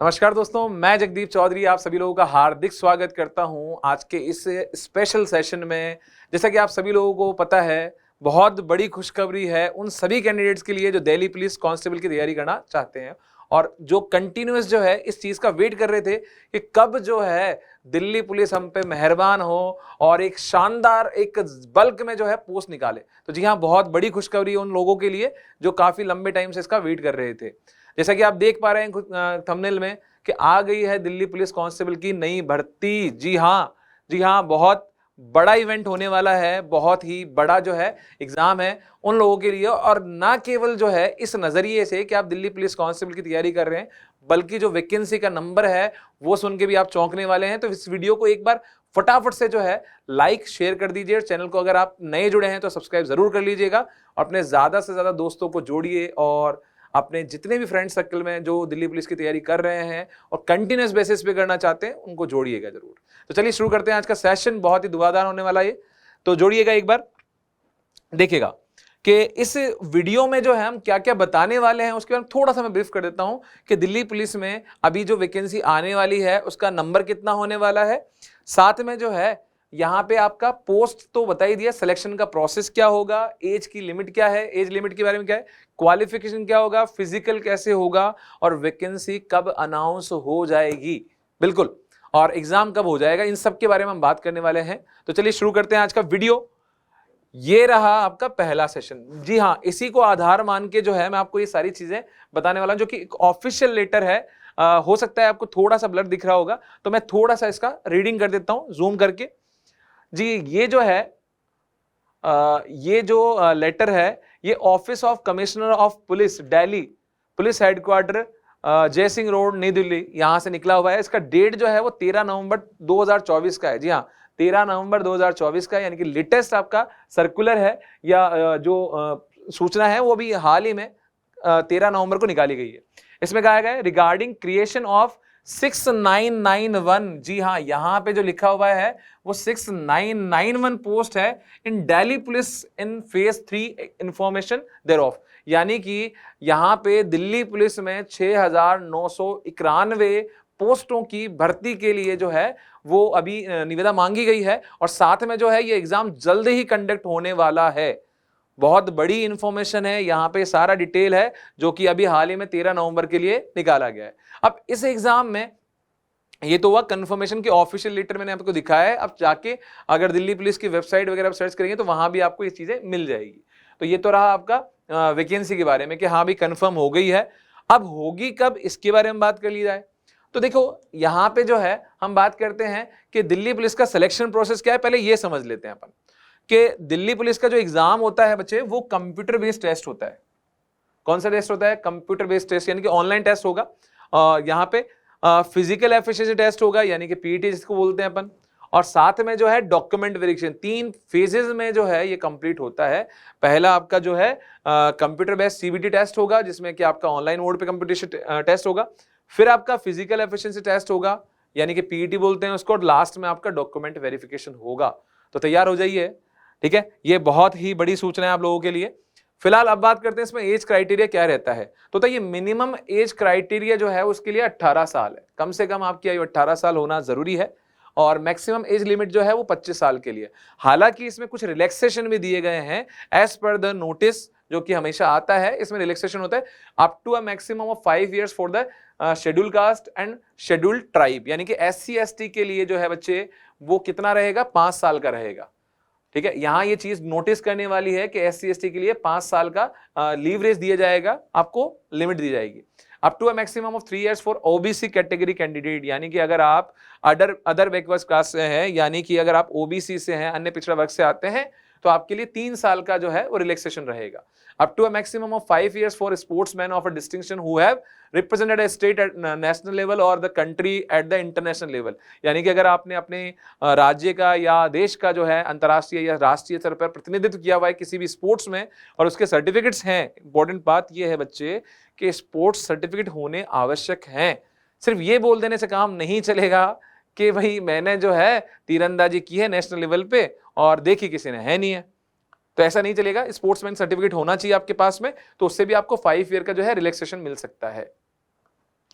नमस्कार दोस्तों, मैं जगदीप चौधरी आप सभी लोगों का हार्दिक स्वागत करता हूं आज के इस स्पेशल सेशन में। जैसा कि आप सभी लोगों को पता है, बहुत बड़ी खुशखबरी है उन सभी कैंडिडेट्स के लिए जो दिल्ली पुलिस कांस्टेबल की तैयारी करना चाहते हैं और जो कंटिन्यूअस जो है इस चीज का वेट कर रहे थे कि कब जो है दिल्ली पुलिस हम पे मेहरबान हो और एक शानदार एक बल्क में जो है पोस्ट निकाले। तो जी हाँ, बहुत बड़ी खुशखबरी उन लोगों के लिए जो काफी लंबे टाइम से इसका वेट कर रहे थे। जैसा कि आप देख पा रहे हैं थंबनेल में कि आ गई है दिल्ली पुलिस कांस्टेबल की नई भर्ती। जी हाँ, बहुत बड़ा इवेंट होने वाला है, बहुत ही बड़ा जो है एग्जाम है उन लोगों के लिए। और ना केवल जो है इस नजरिए से कि आप दिल्ली पुलिस कांस्टेबल की तैयारी कर रहे हैं, बल्कि जो वैकेंसी का नंबर है वो सुन के भी आप चौंकने वाले हैं। तो इस वीडियो को एक बार फटाफट से जो है लाइक शेयर कर दीजिए। चैनल को अगर आप नए जुड़े हैं तो सब्सक्राइब जरूर कर लीजिएगा। अपने ज्यादा से ज्यादा दोस्तों को जोड़िए और अपने जितने भी फ्रेंड सर्कल में जो दिल्ली पुलिस की तैयारी कर रहे हैं और कंटिन्यूअस बेसिस पे करना चाहते हैं उनको जोड़िएगा जरूर। तो चलिए शुरू करते हैं आज का सेशन, बहुत ही धुआंधार होने वाला है। तो जोड़िएगा एक बार, देखिएगा कि इस वीडियो में जो है हम क्या क्या बताने वाले हैं उसके बारे में थोड़ा सा मैं ब्रीफ कर देता हूं कि दिल्ली पुलिस में अभी जो वैकेंसी आने वाली है उसका नंबर कितना होने वाला है। साथ में जो है यहाँ पे आपका पोस्ट तो बता ही दिया, सिलेक्शन का प्रोसेस क्या होगा, एज की लिमिट क्या है, एज लिमिट के बारे में क्या है, क्वालिफिकेशन क्या होगा, फिजिकल कैसे होगा और वैकेंसी कब अनाउंस हो जाएगी, बिल्कुल, और एग्जाम कब हो जाएगा, इन सब के बारे में हम बात करने वाले हैं। तो चलिए शुरू करते हैं आज का वीडियो। ये रहा आपका पहला सेशन। जी हाँ, इसी को आधार मान के जो है मैं आपको ये सारी चीजें बताने वाला हूं, जो कि एक ऑफिशियल लेटर है। हो सकता है आपको थोड़ा सा ब्लर दिख रहा होगा, तो मैं थोड़ा सा इसका रीडिंग कर देता हूं जूम करके। जी, ये जो है ये जो लेटर है ये office of commissioner of police Delhi police headquarter जय सिंह रोड नई दिल्ली यहां से निकला हुआ है। इसका डेट जो है वो 13 नवंबर 2024 का है। जी हाँ, 13 नवंबर 2024 का, यानी कि लेटेस्ट आपका सर्कुलर है या जो सूचना है वो भी हाल ही में 13 नवंबर को निकाली गई है। इसमें कहा गया है रिगार्डिंग क्रिएशन ऑफ 6991। जी हाँ, यहां पे जो लिखा हुआ है वो 6991 पोस्ट है इन दिल्ली पुलिस इन फेज 3 इंफॉर्मेशन देयरऑफ, यानी कि यहां पे दिल्ली पुलिस में 6991 पोस्टों की भर्ती के लिए जो है वो अभी निविदा मांगी गई है। और साथ में जो है ये एग्जाम जल्द ही कंडक्ट होने वाला है। बहुत बड़ी इंफॉर्मेशन है, यहां पे सारा डिटेल है जो कि अभी हाल ही में 13 नवंबर के लिए निकाला गया है। अब इस एग्जाम में ये तो हुआ कंफर्मेशन के ऑफिशियल लेटर मैंने आपको दिखाया है। अब जाके अगर दिल्ली पुलिस की वेबसाइट वगैरह सर्च करेंगे तो वहां भी आपको ये चीजें मिल जाएगी। तो ये तो रहा आपका वैकेंसी के बारे में कि हाँ भी कंफर्म हो गई है। अब होगी कब, इसके बारे में बात कर ली जाए तो देखो यहां पे जो है हम बात करते हैं कि दिल्ली पुलिस का सिलेक्शन प्रोसेस क्या है, पहले ये समझ लेते हैं अपन कि दिल्ली पुलिस का जो एग्जाम होता है बच्चे, वो कंप्यूटर बेस्ड टेस्ट होता है। कौन सा टेस्ट होता है? कंप्यूटर बेस्ड टेस्ट, यानी कि ऑनलाइन टेस्ट होगा। यहाँ पे फिजिकल एफिशिएंसी टेस्ट होगा, यानी कि पीईटी जिसको बोलते हैं अपन। और साथ में जो है डॉक्यूमेंट वेरिफिकेशन 3 फेजेस में जो है ये कंप्लीट होता है। पहला आपका जो है कंप्यूटर बेस्ड सीबीटी टेस्ट होगा, जिसमें कि आपका ऑनलाइन मोड पे कंपटीशन टेस्ट होगा। फिर आपका फिजिकल एफिशिएंसी टेस्ट होगा, यानी कि पीईटी बोलते हैं उसको। और लास्ट में आपका डॉक्यूमेंट वेरिफिकेशन होगा। तो तैयार हो जाइए, ठीक है। ये बहुत ही बड़ी सूचना है आप लोगों के लिए। फिलहाल अब बात करते हैं इसमें एज क्राइटेरिया क्या रहता है। तो ये मिनिमम एज क्राइटेरिया जो है उसके लिए 18 साल है। कम से कम आपकी आयु 18 साल होना जरूरी है। और मैक्सिमम एज लिमिट जो है वो 25 साल के लिए। हालांकि इसमें कुछ रिलैक्सेशन भी दिए गए हैं एज पर द नोटिस, जो कि हमेशा आता है। इसमें रिलैक्सेशन होता है up to a maximum of 5 years for the schedule caste and schedule tribe, यानी कि एससी एसटी के लिए जो है बच्चे वो कितना रहेगा, 5 साल का रहेगा, ठीक है। यहां ये चीज नोटिस करने वाली है कि एससी एसटी के लिए 5 साल का लीवरेज दिया जाएगा, आपको लिमिट दी जाएगी। Up to a maximum of 3 years for OBC category candidate, यानी कि अगर आप अदर बैकवर्ड क्लास से हैं, यानी कि अगर आप ओबीसी से हैं, अन्य पिछड़ा वर्ग से आते हैं, तो आपके लिए 3 साल का जो है वो रिलैक्सेशन रहेगा। Up to a maximum of 5 years for sportsman of a distinction who have represented a state at national level और the country at the international level, यानी कि अगर आपने अपने राज्य का या देश का जो है अंतर्राष्ट्रीय या राष्ट्रीय स्तर पर प्रतिनिधित्व किया हुआ है किसी भी स्पोर्ट्स में और उसके सर्टिफिकेट्स हैं। इंपॉर्टेंट बात यह है बच्चे कि स्पोर्ट्स सर्टिफिकेट होने आवश्यक हैं। सिर्फ ये बोल देने से काम नहीं चलेगा कि भाई मैंने जो है तीरंदाजी की है नेशनल लेवल पे और देखी किसी ने, है नहीं है, तो ऐसा नहीं चलेगा। स्पोर्ट्समैन सर्टिफिकेट होना चाहिए आपके पास में, तो उससे भी आपको 5 ईयर का जो है रिलैक्सेशन मिल सकता है।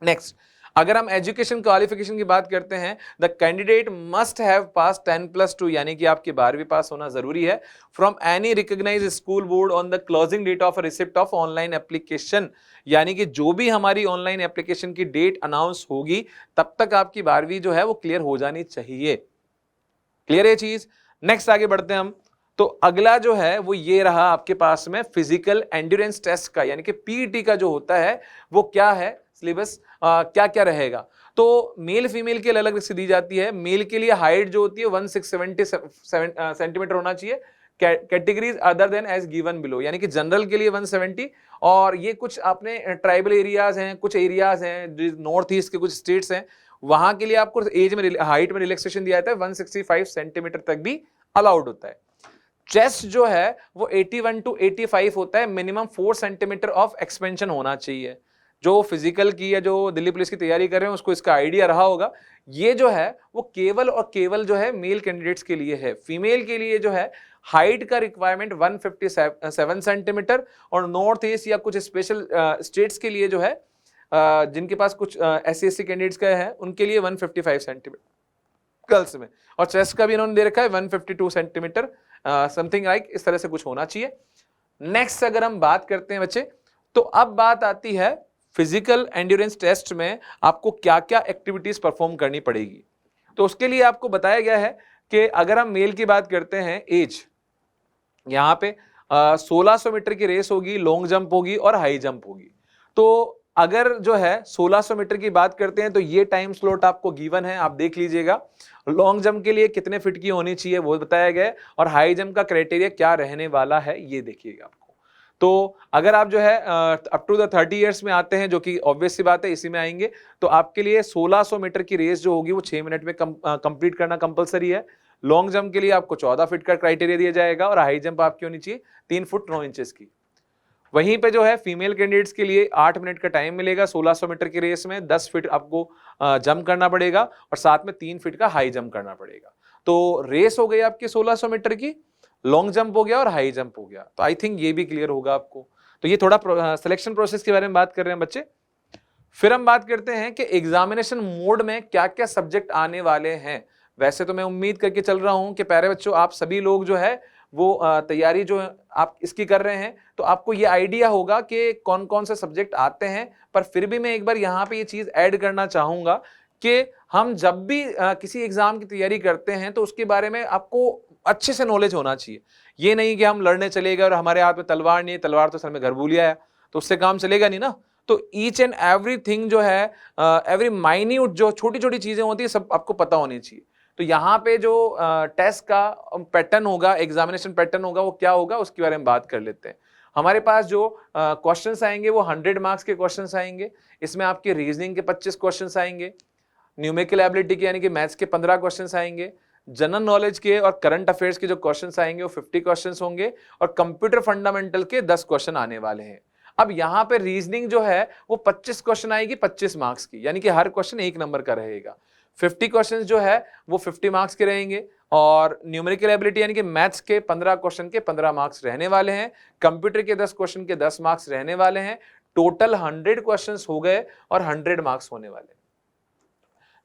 नेक्स्ट, अगर हम एजुकेशन क्वालिफिकेशन की बात करते हैं, the candidate must have pass 10+2, यानी कि आपकी 12वीं पास होना जरूरी है, from any recognised school board on the closing date of receipt of online application, यानी कि जो भी हमारी ऑनलाइन एप्लीकेशन की डेट अनाउंस होगी तब तक आपकी 12वीं जो है वो क्लियर हो जानी चाहिए। क्लियर है चीज? नेक्स्ट आगे बढ़ते हैं हम। तो अगला जो है वो ये रहा आपके पास में फिजिकल एंड्योरेंस टेस्ट का, यानी कि पीईटी का जो होता है वो क्या है, सिलेबस क्या क्या रहेगा। तो मेल फीमेल के अलग अलग से दी जाती है। मेल के लिए हाइट जो होती है 1670 सेंटीमीटर होना चाहिए, categories other than as given below, यानी कि जनरल के लिए 170, और ये कुछ आपने ट्राइबल एरियाज हैं, कुछ एरियाज हैं नॉर्थ ईस्ट के कुछ स्टेट्स हैं, वहां के लिए आपको एज में हाइट में रिलैक्सेशन दिया जाता है, 165 सेंटीमीटर तक भी अलाउड होता है। चेस्ट जो है वो 81 to 85 होता है, मिनिमम 4 सेंटीमीटर ऑफ एक्सपेंशन होना चाहिए। जो फिजिकल की या जो दिल्ली पुलिस की तैयारी कर रहे हैं उसको इसका आइडिया रहा होगा। ये जो है वो केवल और केवल जो है मेल कैंडिडेट्स के लिए है। फीमेल के लिए जो है हाइट का रिक्वायरमेंट 157 सेंटीमीटर, और नॉर्थ ईस्ट या कुछ स्पेशल स्टेट्स के लिए जो है जिनके पास कुछ SC कैंडिडेट्स का है उनके लिए 155 सेंटीमीटर गर्ल्स में, और चेस्ट का भी इन्होंने दे रखा है 152 सेंटीमीटर समथिंग लाइक, इस तरह से कुछ होना चाहिए। नेक्स्ट अगर हम बात करते हैं बच्चे, तो अब बात आती है फिजिकल एंड्योरेंस टेस्ट में आपको क्या क्या एक्टिविटीज परफॉर्म करनी पड़ेगी। तो उसके लिए आपको बताया गया है कि अगर हम मेल की बात करते हैं, एज यहाँ पे 1600 मीटर की रेस होगी, लॉन्ग जंप होगी और हाई जंप होगी। तो अगर जो है 1600 मीटर की बात करते हैं तो ये टाइम स्लॉट आपको गिवन है, आप देख लीजिएगा। लॉन्ग जंप के लिए कितने फीट की होनी चाहिए वो बताया गया है, और हाई जंप का क्राइटेरिया क्या रहने वाला है ये देखिएगा आपको। तो अगर आप जो है अप टू द 30 ईयर्स में आते हैं, जो कि ऑब्वियस सी बात है इसी में आएंगे, तो आपके लिए 1600 मीटर की रेस जो होगी वो 6 मिनट में कंप्लीट करना कंपलसरी है। लॉन्ग जंप के लिए आपको 14 फीट का क्राइटेरिया दिया जाएगा, और हाई जंप आपकी होनी चाहिए 3 फुट 9 इंचेस की। वहीं पे जो है फीमेल कैंडिडेट्स के लिए 8 मिनट का टाइम मिलेगा 1600 मीटर की रेस में, 10 फीट आपको जंप करना पड़ेगा, और साथ में 3 फीट का हाई जंप करना पड़ेगा। तो रेस हो गई आपकी 1600 मीटर की, लॉन्ग जंप हो गया और हाई जंप हो गया। तो आई थिंक ये भी क्लियर होगा आपको। तो ये थोड़ा सिलेक्शन प्रोसेस के बारे में बात कर रहे हैं बच्चे। फिर हम बात करते हैं कि एग्जामिनेशन मोड में क्या क्या सब्जेक्ट आने वाले हैं। वैसे तो मैं उम्मीद करके चल रहा हूं कि प्यारे बच्चों आप सभी लोग जो है वो तैयारी जो आप इसकी कर रहे हैं, तो आपको ये आइडिया होगा कि कौन कौन से सब्जेक्ट आते हैं। पर फिर भी मैं एक बार यहाँ पे ये चीज ऐड करना चाहूंगा कि हम जब भी किसी एग्जाम की तैयारी करते हैं तो उसके बारे में आपको अच्छे से नॉलेज होना चाहिए। ये नहीं कि हम लड़ने चले गए और हमारे हाथ में तलवार नहीं है, तलवार तो सर में घर भूलिया है, तो उससे काम चलेगा नहीं ना। तो ईच एंड एवरीथिंग जो है, एवरी माइन्यूट जो छोटी छोटी चीजें होती है सब आपको पता होनी चाहिए। तो यहाँ पे जो टेस्ट का पैटर्न होगा, एग्जामिनेशन पैटर्न होगा, वो क्या होगा उसके बारे में बात कर लेते हैं। हमारे पास जो क्वेश्चंस आएंगे वो 100 मार्क्स के क्वेश्चंस आएंगे। इसमें आपके रीजनिंग के 25 क्वेश्चंस आएंगे, न्यूमेरिकल एबिलिटी के यानी कि मैथ्स के 15 क्वेश्चंस आएंगे, जनरल नॉलेज के और करंट अफेयर्स के जो क्वेश्चंस आएंगे वो 50 क्वेश्चंस होंगे, और कंप्यूटर फंडामेंटल के 10 क्वेश्चन आने वाले हैं। अब यहाँ पे रीजनिंग जो है वो 25 क्वेश्चन आएगी 25 मार्क्स की, यानी कि हर क्वेश्चन 1 नंबर का रहेगा। 50 क्वेश्चंस जो है वो 50 मार्क्स के रहेंगे, और न्यूमेरिकल एबिलिटी यानी कि मैथ्स के 15 क्वेश्चन के 15 मार्क्स रहने वाले हैं, कंप्यूटर के 10 क्वेश्चन के 10 मार्क्स रहने वाले हैं। टोटल 100 क्वेश्चंस हो गए और 100 मार्क्स होने वाले हैं।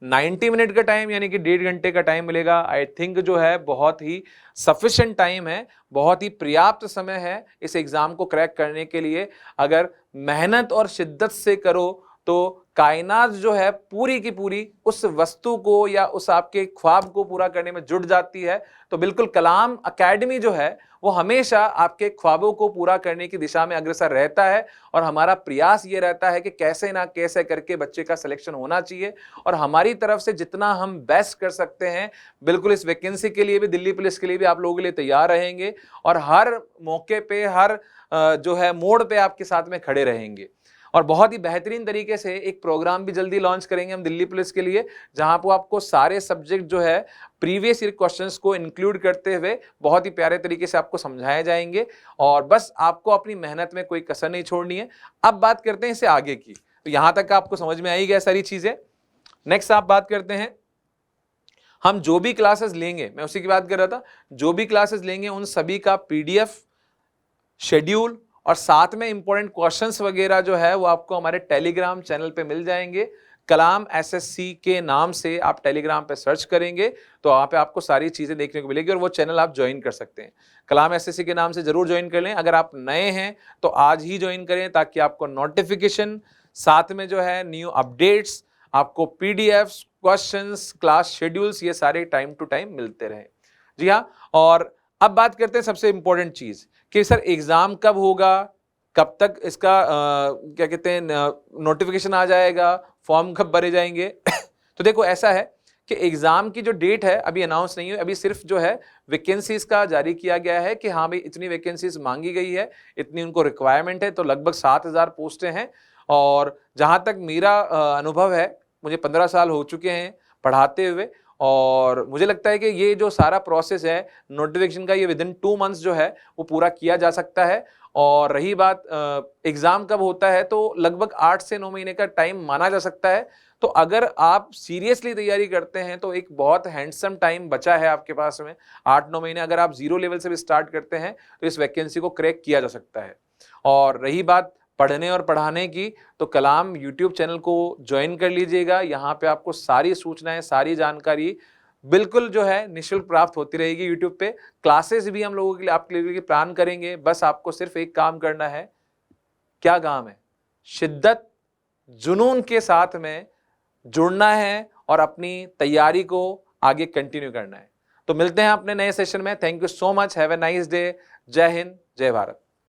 90 मिनट का टाइम यानी कि 1.5 घंटे का टाइम मिलेगा। आई थिंक जो है बहुत ही सफिशिएंट टाइम है, बहुत ही पर्याप्त समय है इस एग्जाम को क्रैक करने के लिए। अगर मेहनत और शिद्दत से करो तो कायनात जो है पूरी की पूरी उस वस्तु को या उस आपके ख्वाब को पूरा करने में जुट जाती है। तो बिल्कुल कलाम एकेडमी जो है वो हमेशा आपके ख्वाबों को पूरा करने की दिशा में अग्रसर रहता है, और हमारा प्रयास ये रहता है कि कैसे ना कैसे करके बच्चे का सिलेक्शन होना चाहिए, और हमारी तरफ से जितना हम बेस्ट कर सकते हैं बिल्कुल इस वैकेंसी के लिए भी, दिल्ली पुलिस के लिए भी आप लोगों के लिए तैयार रहेंगे, और हर मौके पे हर जो है मोड़ पे आपके साथ में खड़े रहेंगे। और बहुत ही बेहतरीन तरीके से एक प्रोग्राम भी जल्दी लॉन्च करेंगे हम दिल्ली पुलिस के लिए, जहां पर आपको सारे सब्जेक्ट जो है प्रीवियस ईयर क्वेश्चंस को इंक्लूड करते हुए बहुत ही प्यारे तरीके से आपको समझाए जाएंगे, और बस आपको अपनी मेहनत में कोई कसर नहीं छोड़नी है। अब बात करते हैं इससे आगे की। तो यहां तक आपको समझ में आई गया सारी चीजें। नेक्स्ट आप बात करते हैं, हम जो भी क्लासेस लेंगे, मैं उसी की बात कर रहा था, जो भी क्लासेस लेंगे उन सभी का PDF शेड्यूल और साथ में इंपॉर्टेंट क्वेश्चंस वगैरह जो है वो आपको हमारे टेलीग्राम चैनल पे मिल जाएंगे। कलाम एसएससी के नाम से आप टेलीग्राम पे सर्च करेंगे तो वहाँ पे आपको सारी चीज़ें देखने को मिलेगी और वो चैनल आप ज्वाइन कर सकते हैं। कलाम एसएससी के नाम से ज़रूर ज्वाइन कर लें। अगर आप नए हैं तो आज ही ज्वाइन करें ताकि आपको नोटिफिकेशन, साथ में जो है न्यू अपडेट्स, आपको पीडीएफ्स, क्वेश्चंस, क्लास शेड्यूल्स, ये सारे टाइम टू टाइम मिलते रहें। जी हाँ, और अब बात करते हैं सबसे इंपॉर्टेंट चीज़ कि सर एग्ज़ाम कब होगा, कब तक इसका क्या कहते हैं नोटिफिकेशन आ जाएगा, फॉर्म कब भरे जाएंगे। तो देखो ऐसा है कि एग्जाम की जो डेट है अभी अनाउंस नहीं हुई, अभी सिर्फ जो है वैकेंसीज का जारी किया गया है कि हाँ भाई इतनी वैकेंसीज मांगी गई है, इतनी उनको रिक्वायरमेंट है, तो लगभग 7,000 पोस्टें हैं। और जहाँ तक मेरा अनुभव है, मुझे 15 साल हो चुके हैं पढ़ाते हुए, और मुझे लगता है कि ये जो सारा प्रोसेस है नोटिफिकेशन का, ये विदिन 2 मंथ्स जो है वो पूरा किया जा सकता है। और रही बात एग्जाम कब होता है, तो लगभग 8 से 9 महीने का टाइम माना जा सकता है। तो अगर आप सीरियसली तैयारी करते हैं तो एक बहुत हैंडसम टाइम बचा है आपके पास में, 8-9 महीने। अगर आप 0 लेवल से भी स्टार्ट करते हैं तो इस वैकेंसी को क्रैक किया जा सकता है। और रही बात पढ़ने और पढ़ाने की, तो कलाम यूट्यूब चैनल को ज्वाइन कर लीजिएगा। यहाँ पे आपको सारी सूचनाएं, सारी जानकारी बिल्कुल जो है निःशुल्क प्राप्त होती रहेगी यूट्यूब पे। क्लासेस भी हम लोगों के लिए आपके लिए प्लान करेंगे। बस आपको सिर्फ एक काम करना है। क्या काम है? शिद्दत, जुनून के साथ में जुड़ना है और अपनी तैयारी को आगे कंटिन्यू करना है। तो मिलते हैं अपने नए सेशन में। Thank you so much. Have a nice day. जय हिंद, जय भारत।